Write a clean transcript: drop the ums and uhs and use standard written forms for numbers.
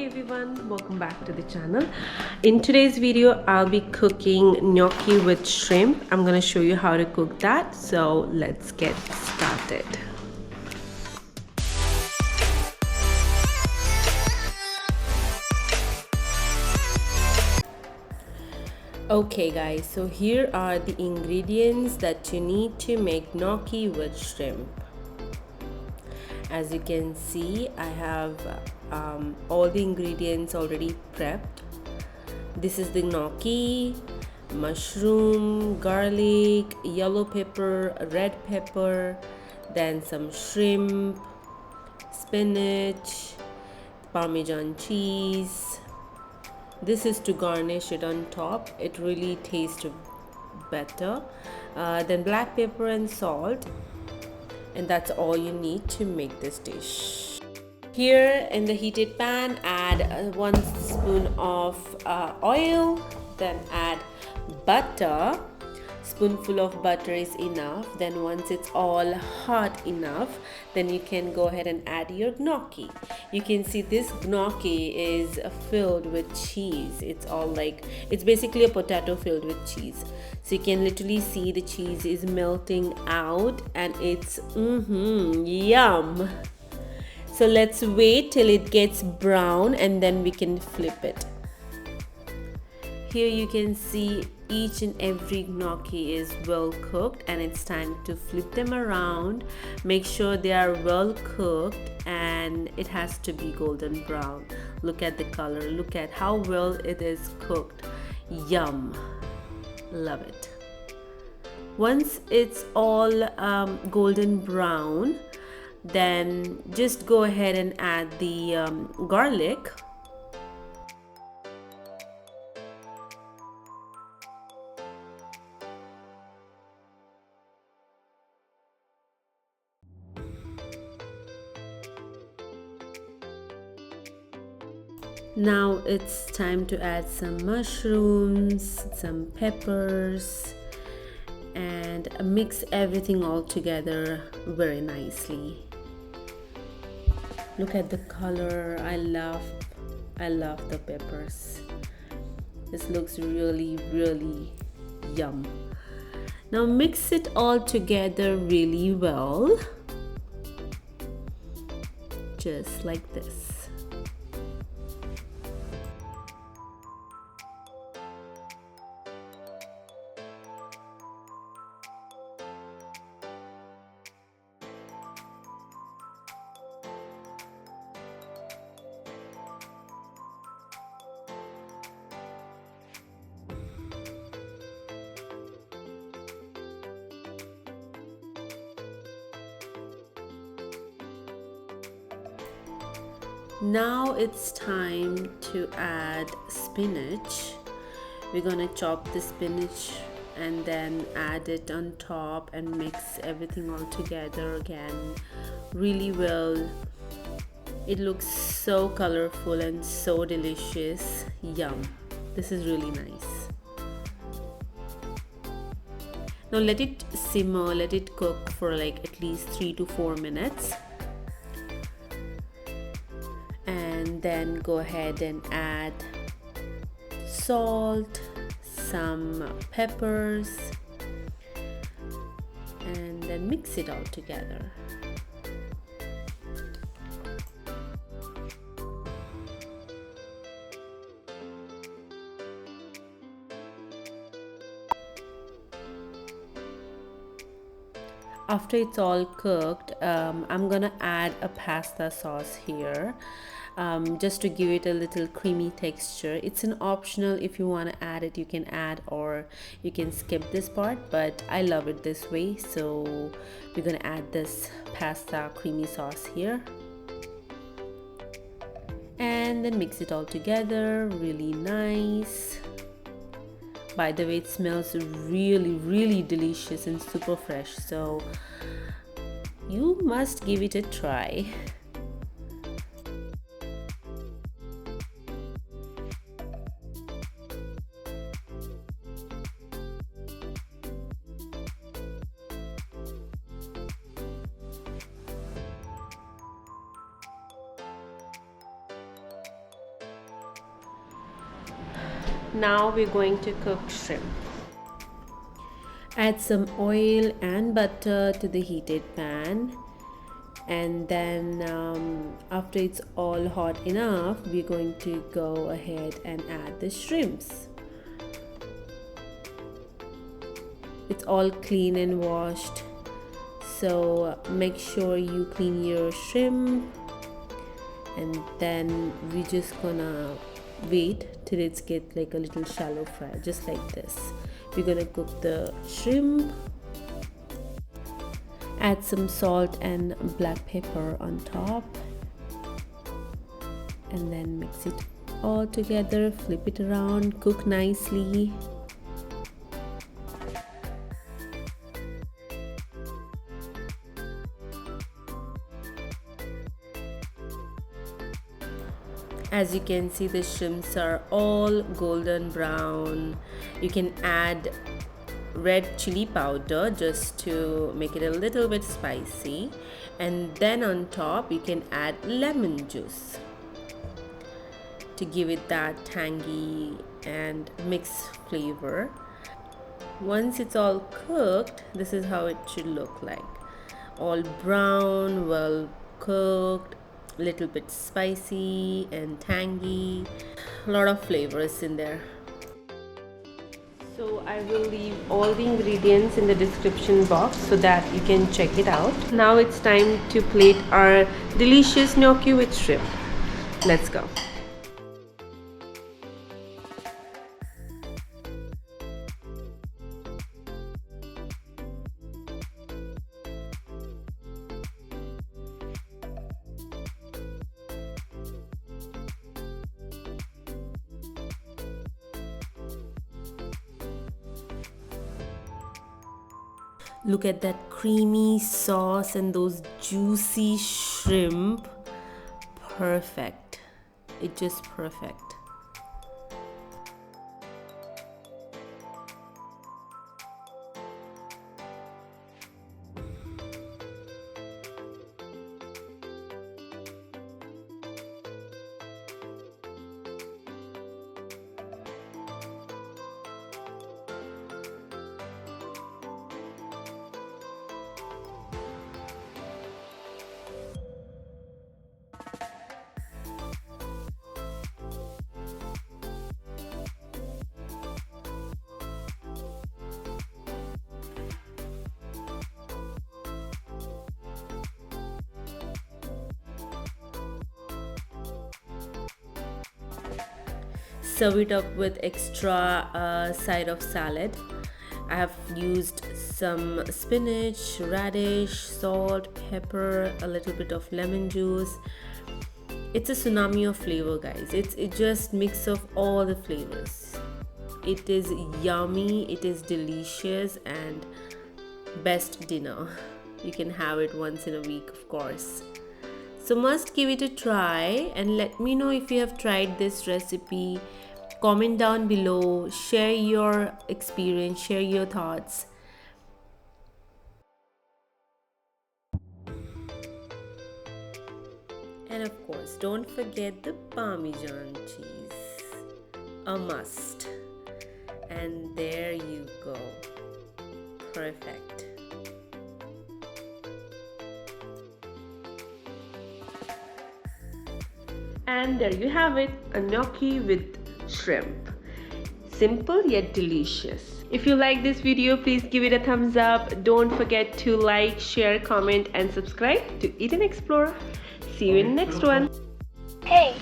everyone, welcome back to the channel. In today's video I'll be cooking gnocchi with shrimp. I'm gonna show you how to cook that, so let's get started. Okay guys, so here are the ingredients that you need to make gnocchi with shrimp. As you can see, I have all the ingredients already prepped. This is the gnocchi, mushroom, garlic, yellow pepper, red pepper, then some shrimp, spinach, Parmesan cheese. This is to garnish it on top. It really tastes better. Then black pepper and salt. And that's all you need to make this dish. Here in the heated pan, add 1 spoon of oil, then add butter. Spoonful of butter is enough. Then once it's all hot enough, then you can go ahead and add your gnocchi. You can see this gnocchi is filled with cheese. It's basically a potato filled with cheese. So you can literally see the cheese is melting out and it's yum. So let's wait till it gets brown and then we can flip it. Here you can see each and every gnocchi is well cooked and it's time to flip them around. Make sure they are well cooked and it has to be golden brown. Look at the color, look at how well it is cooked. Yum, love it. Once it's all golden brown, then just go ahead and add the garlic. Now it's time to add some mushrooms, some peppers, and mix everything all together very nicely. Look at the color. I love the peppers. This looks really yum. Now mix it all together really well, just like this. Now it's time to add spinach. We're gonna chop the spinach and then add it on top and mix everything all together again really well. It looks so colorful and so delicious. Yum. This is really nice. Now let it simmer, let it cook for like at least 3 to 4 minutes. And then go ahead and add salt, some peppers, and then mix it all together. After it's all cooked, I'm gonna add a pasta sauce here, just to give it a little creamy texture. It's an optional. If you want to add it, you can add, or you can skip this part, but I love it this way, so we're gonna add this pasta creamy sauce here and then mix it all together really nice. By the way, it smells really delicious and super fresh, so you must give it a try. Now we're going to cook shrimp. Add some oil and butter to the heated pan, and then after it's all hot enough, we're going to go ahead and add the shrimps. It's all clean and washed, so make sure you clean your shrimp, and then we're just gonna wait till it's get like a little shallow fry, just like this. We're gonna cook the shrimp, add some salt and black pepper on top, and then mix it all together, flip it around, cook nicely. As you can see, the shrimps are all golden brown. You can add red chili powder just to make it a little bit spicy, and then on top you can add lemon juice to give it that tangy and mixed flavor. Once it's all cooked, this is how it should look like. All brown, well cooked, little bit spicy and tangy, a lot of flavors in there. So I will leave all the ingredients in the description box so that you can check it out. Now it's time to plate our delicious gnocchi with shrimp. Let's go. Look at that creamy sauce and those juicy shrimp. Perfect. It's just perfect. Serve it up with extra side of salad. I have used some spinach, radish, salt, pepper, a little bit of lemon juice. It's a tsunami of flavor, guys. It just mix of all the flavors. It is yummy, it is delicious, and best dinner. You can have it once in a week, of course. So must give it a try, and let me know if you have tried this recipe. Comment down below, share your experience, share your thoughts. And of course, don't forget the Parmesan cheese, a must. And there you go, perfect. And there you have it, a gnocchi with shrimp. Simple yet delicious. If you like this video, please give it a thumbs up. Don't forget to like, share, comment and subscribe to Eat and Explore. See you in the next one. Hey!